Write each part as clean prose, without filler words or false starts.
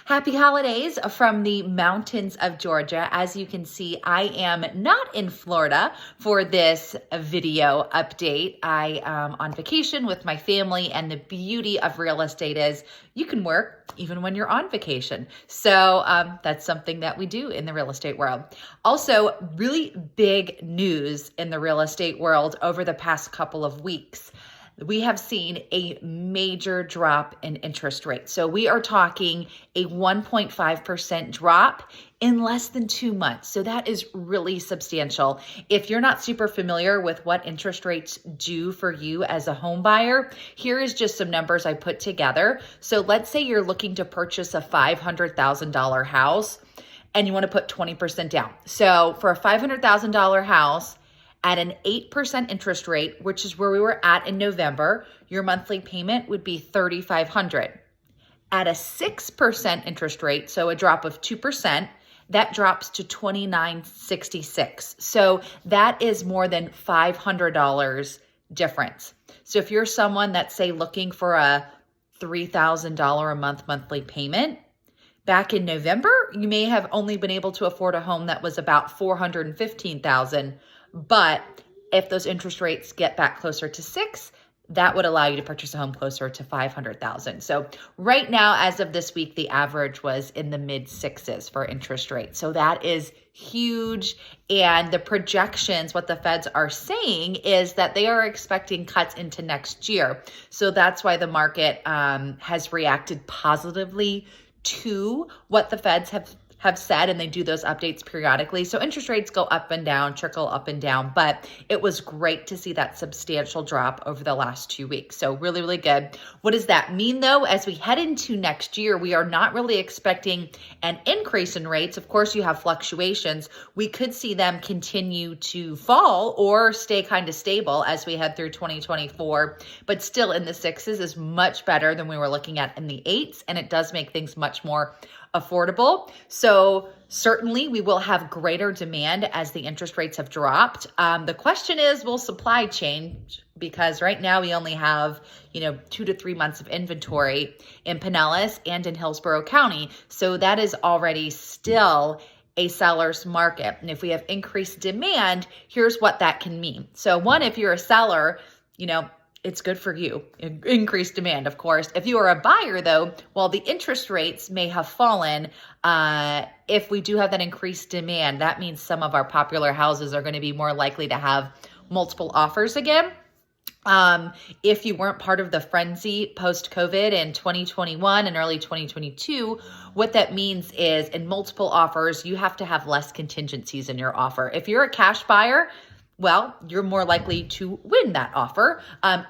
Happy holidays from the mountains of Georgia. As you can see, I am not in Florida for this video update. I am on vacation with my family, and the beauty of real estate is you can work even when you're on vacation. So that's something that we do in the real estate world. Also, really big news in the real estate world over the past couple of weeks. We have seen a major drop in interest rates. So we are talking a 1.5% drop in less than 2 months. So that is really substantial. If you're not super familiar with what interest rates do for you as a home buyer, here is just some numbers I put together. So let's say you're looking to purchase a $500,000 house and you want to put 20% down. So for a $500,000 house, at an 8% interest rate, which is where we were at in November, your monthly payment would be $3,500. At a 6% interest rate, so a drop of 2%, that drops to $2,966. So that is more than $500 difference. So if you're someone that's, say, looking for a $3,000 a month monthly payment, back in November, you may have only been able to afford a home that was about $415,000. But if those interest rates get back closer to 6, that would allow you to purchase a home closer to $500,000. So right now, as of this week, the average was in the mid sixes for interest rates. So that is huge. And the projections, what the feds are saying is that they are expecting cuts into next year. So that's why the market has reacted positively to what the feds have said, and they do those updates periodically. So interest rates go up and down, trickle up and down, but it was great to see that substantial drop over the last 2 weeks. So really, really good. What does that mean though? As we head into next year, we are not really expecting an increase in rates. Of course, you have fluctuations. We could see them continue to fall or stay kind of stable as we head through 2024, but still in the sixes is much better than we were looking at in the eights, and it does make things much more affordable. So certainly we will have greater demand as the interest rates have dropped. The question is, will supply change? Because right now we only have, 2 to 3 months of inventory in Pinellas and in Hillsborough County. So that is already still a seller's market. And if we have increased demand, here's what that can mean. So one, if you're a seller, it's good for you. Increased demand, of course. If you are a buyer, though, while the interest rates may have fallen, if we do have that increased demand, that means some of our popular houses are going to be more likely to have multiple offers again. If you weren't part of the frenzy post-COVID in 2021 and early 2022, what that means is in multiple offers, you have to have less contingencies in your offer. If you're a cash buyer, well, you're more likely to win that offer.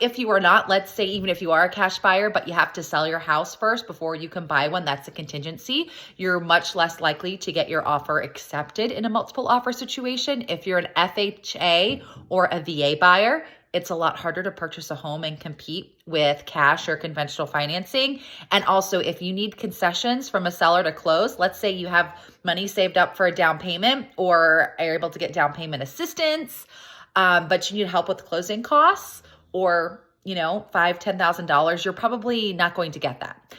If you are not, let's say even if you are a cash buyer, but you have to sell your house first before you can buy one, that's a contingency. You're much less likely to get your offer accepted in a multiple offer situation. If you're an FHA or a VA buyer, it's a lot harder to purchase a home and compete with cash or conventional financing. And also, if you need concessions from a seller to close, let's say you have money saved up for a down payment or are able to get down payment assistance, but you need help with closing costs or $5,000, $10,000, you're probably not going to get that.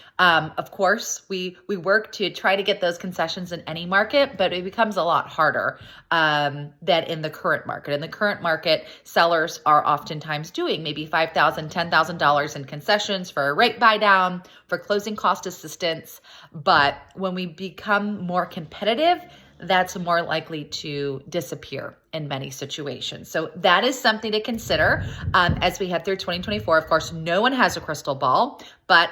Of course, we work to try to get those concessions in any market, but it becomes a lot harder than in the current market. In the current market, sellers are oftentimes doing maybe $5,000, $10,000 in concessions for a rate buy down, for closing cost assistance. But when we become more competitive, that's more likely to disappear in many situations. So that is something to consider as we head through 2024. Of course, no one has a crystal ball, but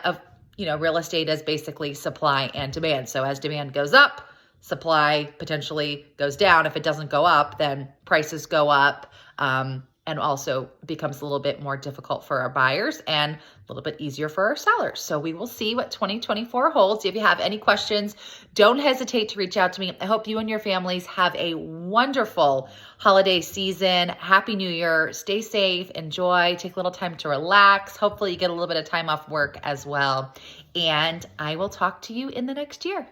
real estate is basically supply and demand. So as demand goes up, supply potentially goes down. If it doesn't go up, then prices go up. And also becomes a little bit more difficult for our buyers and a little bit easier for our sellers. So we will see what 2024 holds. If you have any questions, don't hesitate to reach out to me. I hope you and your families have a wonderful holiday season. Happy New Year. Stay safe, enjoy, take a little time to relax. Hopefully you get a little bit of time off work as well. And I will talk to you in the next year.